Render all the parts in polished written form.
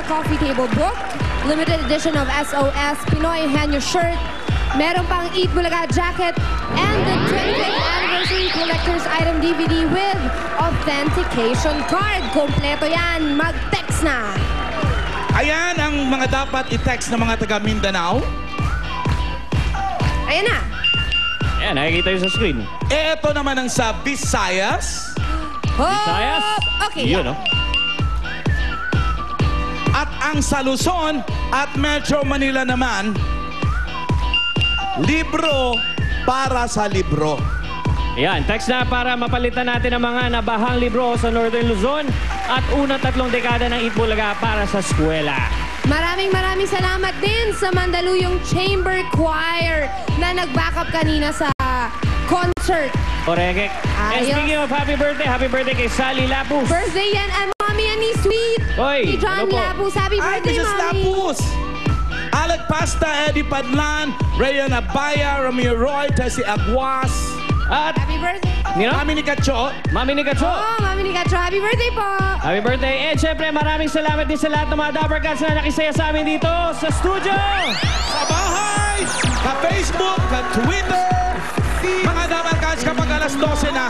coffee table book, limited edition of SOS Pinoy Hanyo shirt, meron pang Eat Bulaga jacket, and the 25th anniversary collector's item DVD with authentication card. Kompleto yan. Mag-text na. Ayan ang mga dapat i-text ng mga taga Mindanao. Ayan na. Ayan, nakikita yun sa screen. Ito naman ang sa Visayas. Visayas? Okay. Yun, no? At ang sa Luzon at Metro Manila naman, libro para sa libro. Ayan, text na para mapalitan natin ang mga nabahang libro sa Northern Luzon at unang 3 dekada ng Eat Bulaga para sa eskwela. Maraming salamat din sa Mandaluyong Chamber Choir na nag-backup kanina sa concert. Correct. And Ayos. speaking of happy birthday kay Sally Lapus. Birthday yan and Mommy and ni Sweet. Oy, Ni John ano po? Lapus. Happy Ay, birthday, Mrs. Mommy. Lapus! Alec Pasta, Eddie Padlan, Rayan Abaya, Ramiro Roy, Tessie Aguas, At, Happy birthday. you know, Mami ni Kacho. Mami ni Kacho. Oh, Mami ni Kacho. Happy birthday po. Happy birthday. And syempre, maraming salamat din sa lahat ng mga Dapper Cats na nakisaya sa amin dito sa studio. Sa bahay, ka-Facebook, ka-Twitter. Mga Daman Cats, kapag alas 12 na,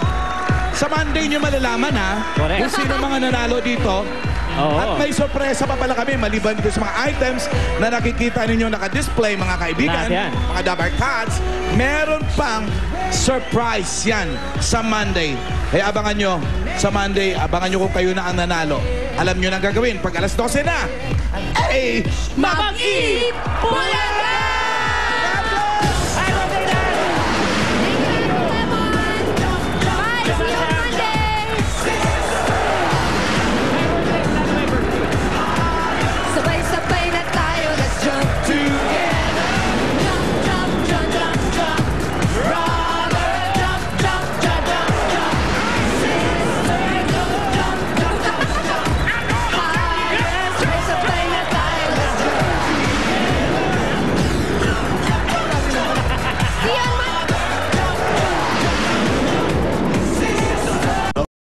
sa Monday nyo malalaman ha, Correct. kung sino mga nanalo dito. Oo. At may sorpresa pa pala kami, maliban dito sa mga items na nakikita ninyo naka-display, mga kaibigan, Lahat yan. mga Dabar Cats, meron pang surprise yan sa Monday. Kaya abangan nyo sa Monday, abangan nyo kung kayo na ang nanalo. Alam nyo na ang gagawin. Pag alas 12 na, ay, Mag-eat Bulaga!